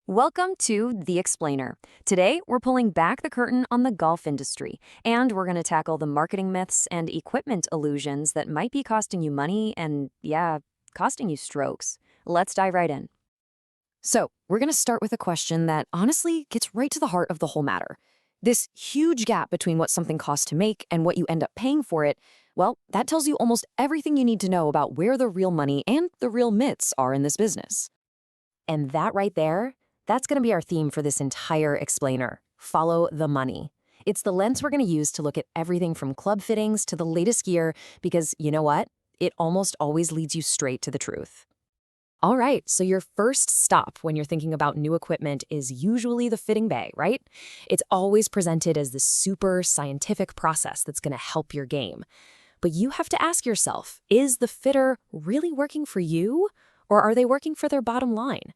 Welcome to The Explainer. Today, we're pulling back the curtain on the golf industry, and we're going to tackle the marketing myths and equipment illusions that might be costing you money and, yeah, costing you strokes. Let's dive right in. So, we're going to start with a question that honestly gets right to the heart of the whole matter. This huge gap between what something costs to make and what you end up paying for it, well, that tells you almost everything you need to know about where the real money and the real myths are in this business. And that right there, that's going to be our theme for this entire explainer. Follow the money. It's the lens we're going to use to look at everything from club fittings to the latest gear because, you know what? It almost always leads you straight to the truth. All right, so your first stop when you're thinking about new equipment is usually the fitting bay, right? It's always presented as this super scientific process that's going to help your game. But you have to ask yourself, is the fitter really working for you, or are they working for their bottom line?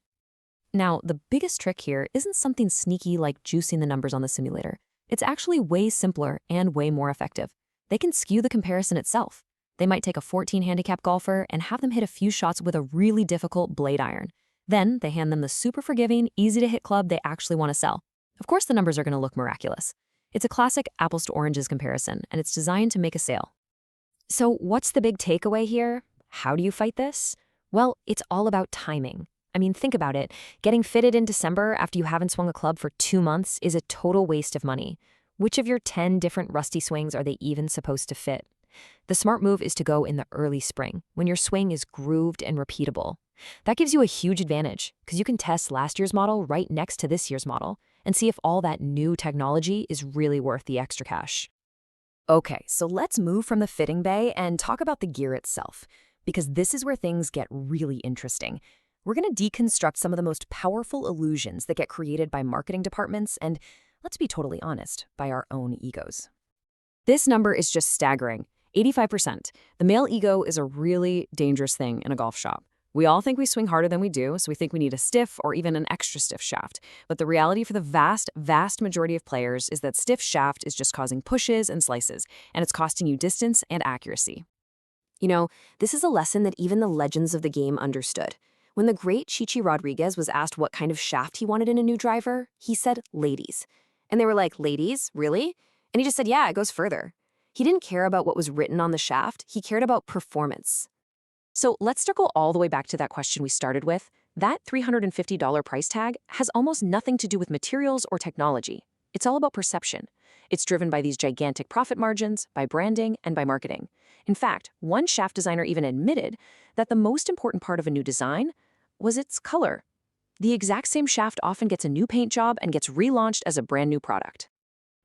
Now, the biggest trick here isn't something sneaky like juicing the numbers on the simulator. It's actually way simpler and way more effective. They can skew the comparison itself. They might take a 14 handicap golfer and have them hit a few shots with a really difficult blade iron. Then they hand them the super forgiving, easy to hit club they actually want to sell. Of course, the numbers are going to look miraculous. It's a classic apples to oranges comparison, and it's designed to make a sale. So what's the big takeaway here? How do you fight this? Well, it's all about timing. I mean, think about it. Getting fitted in December after you haven't swung a club for 2 months is a total waste of money. Which of your 10 different rusty swings are they even supposed to fit? The smart move is to go in the early spring, when your swing is grooved and repeatable. That gives you a huge advantage, because you can test last year's model right next to this year's model and see if all that new technology is really worth the extra cash. Okay, so let's move from the fitting bay and talk about the gear itself, because this is where things get really interesting. We're going to deconstruct some of the most powerful illusions that get created by marketing departments and, let's be totally honest, by our own egos. This number is just staggering. 85%. The male ego is a really dangerous thing in a golf shop. We all think we swing harder than we do, so we think we need a stiff or even an extra stiff shaft. But the reality for the vast, vast majority of players is that stiff shaft is just causing pushes and slices, and it's costing you distance and accuracy. You know, this is a lesson that even the legends of the game understood. When the great Chichi Rodriguez was asked what kind of shaft he wanted in a new driver, he said, ladies. And they were like, ladies? Really? And he just said, yeah, it goes further. He didn't care about what was written on the shaft. He cared about performance. So let's circle all the way back to that question we started with. That $350 price tag has almost nothing to do with materials or technology. It's all about perception. It's driven by these gigantic profit margins, by branding, and by marketing. In fact, one shaft designer even admitted that the most important part of a new design was its color. The exact same shaft often gets a new paint job and gets relaunched as a brand new product.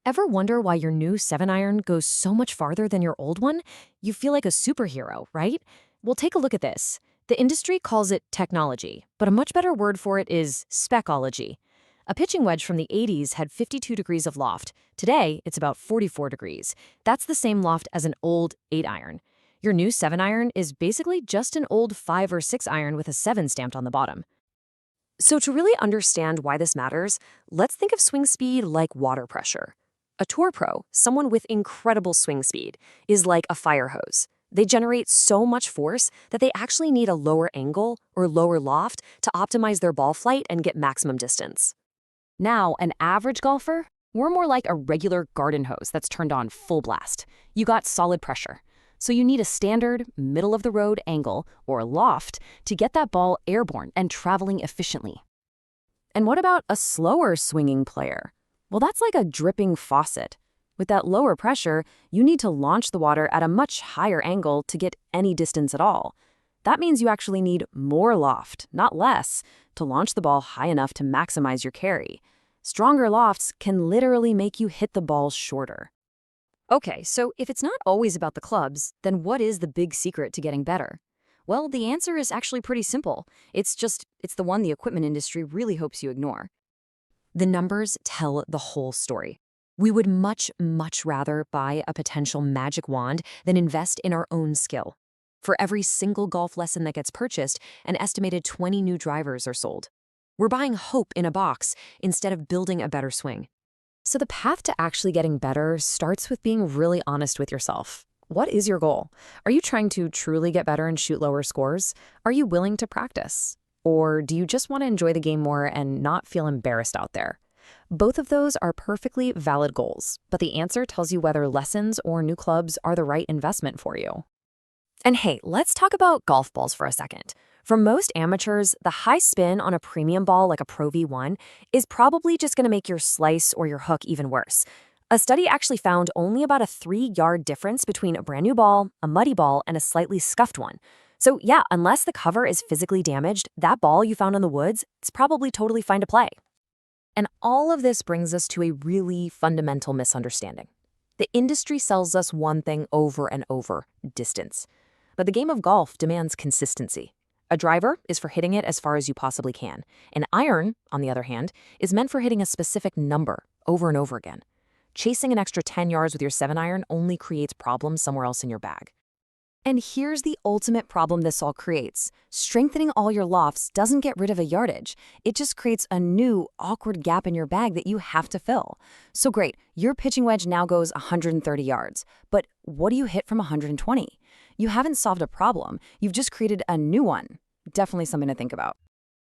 Ever wonder why your new 7-iron goes so much farther than your old one? You feel like a superhero, right? Well, take a look at this. The industry calls it technology, but a much better word for it is specology. A pitching wedge from the 80s had 52 degrees of loft. Today, it's about 44 degrees. That's the same loft as an old 8-iron. Your new 7-iron is basically just an old 5 or 6-iron with a 7 stamped on the bottom. So to really understand why this matters, let's think of swing speed like water pressure. A tour pro, someone with incredible swing speed, is like a fire hose. They generate so much force that they actually need a lower angle or lower loft to optimize their ball flight and get maximum distance. Now, an average golfer, we're more like a regular garden hose that's turned on full blast. You got solid pressure. So you need a standard, middle-of-the-road angle, or loft, to get that ball airborne and traveling efficiently. And what about a slower swinging player? Well, that's like a dripping faucet. With that lower pressure, you need to launch the water at a much higher angle to get any distance at all. That means you actually need more loft, not less, to launch the ball high enough to maximize your carry. Stronger lofts can literally make you hit the ball shorter. Okay, so if it's not always about the clubs, then what is the big secret to getting better? Well, the answer is actually pretty simple. It's the one the equipment industry really hopes you ignore. The numbers tell the whole story. We would much, much rather buy a potential magic wand than invest in our own skill. For every single golf lesson that gets purchased, an estimated 20 new drivers are sold. We're buying hope in a box instead of building a better swing. So the path to actually getting better starts with being really honest with yourself. What is your goal? Are you trying to truly get better and shoot lower scores? Are you willing to practice? Or do you just want to enjoy the game more and not feel embarrassed out there? Both of those are perfectly valid goals, but the answer tells you whether lessons or new clubs are the right investment for you. And hey, let's talk about golf balls for a second. For most amateurs, the high spin on a premium ball like a Pro V1 is probably just going to make your slice or your hook even worse. A study actually found only about a 3-yard difference between a brand new ball, a muddy ball, and a slightly scuffed one. So yeah, unless the cover is physically damaged, that ball you found in the woods, it's probably totally fine to play. And all of this brings us to a really fundamental misunderstanding. The industry sells us one thing over and over: distance. But the game of golf demands consistency. A driver is for hitting it as far as you possibly can. An iron, on the other hand, is meant for hitting a specific number over and over again. Chasing an extra 10 yards with your 7-iron only creates problems somewhere else in your bag. And here's the ultimate problem this all creates. Strengthening all your lofts doesn't get rid of a yardage. It just creates a new, awkward gap in your bag that you have to fill. So great, your pitching wedge now goes 130 yards. But what do you hit from 120? You haven't solved a problem. You've just created a new one. Definitely something to think about.